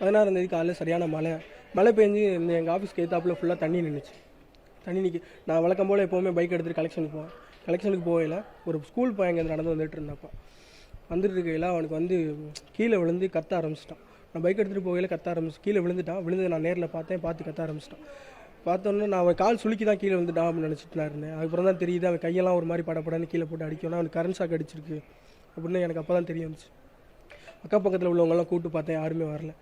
16ஆம் தேதி காலையில் சரியான மழை பெஞ்சு இந்த எங்கள் ஆஃபீஸ்க்கு எதிர்த்தாப்புல ஃபுல்லாக தண்ணி நின்றுச்சு. தண்ணி நிற்கி நான் வழக்கம் போல் எப்போவுமே பைக் எடுத்துகிட்டு கலெக்ஷனுக்கு போகல. ஒரு ஸ்கூல் பையன் இங்கே நடந்து வந்துட்டு இருந்தப்போ வந்துட்டு இருக்கையில் அவனுக்கு வந்து கீழே விழுந்து கத்த ஆரம்பிச்சிட்டான். நான் பைக் எடுத்துகிட்டு போகையில் கீழே விழுந்து நான் நேரில் பார்த்து கத்த ஆரம்பிச்சிட்டான். பார்த்தோன்னே நான் அவன் கால் சுளுக்கி தான் கீழே விழுந்துட்டான் அப்படின்னு நினச்சிட்டு நான் இருந்தேன். அதுக்கப்புறம் தான் தெரியுது அவன் கையெல்லாம் ஒரு மாதிரி படப்படன்னு கீழே போட்டு அடிக்கணும், அவனுக்கு கரண்ட் ஷாக் அடிச்சிருக்கு அப்படின்னு எனக்கு அப்போ தான் தெரிய வந்துச்சு. அக்கா பக்கத்தில் உள்ளவங்கெல்லாம் கூப்பிட்டு பார்த்தேன், யாருமே வரல.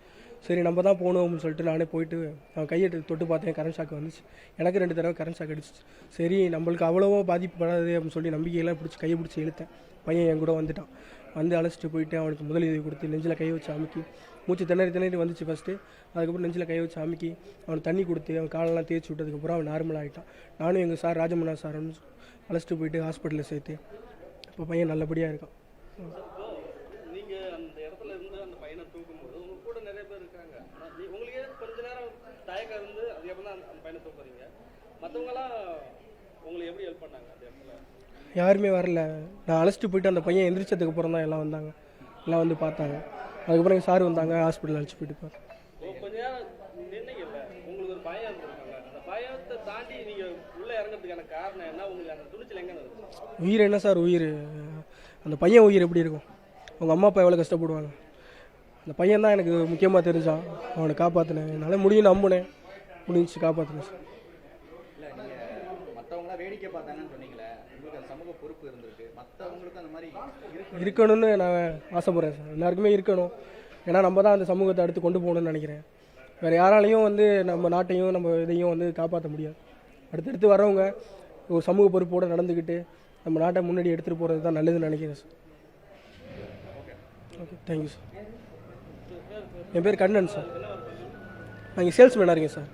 சரி நம்ம தான் போகணும் அப்படின்னு சொல்லிட்டு நானே போயிட்டு அவன் கையை தொட்டு பார்த்தேன், கரண்ட் ஷாக் வந்துச்சு. எனக்கு 2 தடவை கரண்ட் ஷாக் அடிச்சிச்சு. சரி நம்மளுக்கு அவ்வளோவா பாதிக்கப்படாது அப்படின்னு சொல்லி நம்பிக்கையெல்லாம் கையை பிடிச்சி இழுத்தேன். பையன் என் கூட வந்துட்டான். வந்து அழைச்சிட்டு போயிட்டு அவனுக்கு முதலுதவி கொடுத்து நெஞ்சில் கை வச்சு அமுக்கி, மூச்சு திணறி வந்துச்சு ஃபஸ்ட்டு. அதுக்கப்புறம் நெஞ்சில் கை வச்சு அமுக்கி அவனுக்கு தண்ணி கொடுத்து அவன் காலெல்லாம் தேய்ச்சி விட்டதுக்கப்புறம் அவன் நார்மல் ஆகிட்டான். நானும் எங்கள் சார் ராஜமன்னா சார் அழைச்சிட்டு போயிட்டு ஹாஸ்பிட்டலில் சேர்த்து இப்போ பையன் நல்லபடியாக இருக்கான். யாருமே வரல. நான் அழைச்சிட்டு போயிட்டு அந்த பையன் எந்திரிச்சதுக்கு அப்புறம் தான் எல்லாம் வந்தாங்க, எல்லாம் வந்து பார்த்தாங்க. அதுக்கப்புறம் எங்கள் சார் வந்தாங்க, ஹாஸ்பிட்டல் அழைச்சி போயிட்டு பார்த்தேன். உயிர் என்ன சார் உயிர், அந்த பையன் உயிர் எப்படி இருக்கும்? அவங்க அம்மா அப்பா எவ்வளோ கஷ்டப்படுவாங்க. அந்த பையன் தான் எனக்கு முக்கியமாக தெரிஞ்சான். அவனை காப்பாற்றினேன், என்னால் முடியும் நம்பினேன், முடிஞ்சு காப்பாற்றினேன் சார். இருக்கணும்னு நான் ஆசைப்பட்றேன் சார். எல்லாருக்குமே இருக்கணும். ஏன்னா நம்ம தான் அந்த சமூகத்தை அடுத்து கொண்டு போகணும்னு நினைக்கிறேன். வேறு யாராலையும் வந்து நம்ம நாட்டையும் நம்ம இதையும் வந்து காப்பாற்ற முடியாது. அடுத்தடுத்து வரவங்க ஒரு சமூக பொறுப்போடு நடந்துக்கிட்டு நம்ம நாட்டை முன்னாடி எடுத்துகிட்டு போகிறது தான் நல்லதுன்னு நினைக்கிறேன் சார். Okay, thank you sir. என் பேர் கண்ணன் சார். நான் இங்கே சேல்ஸ்மேனாக இருக்கேன் சார்.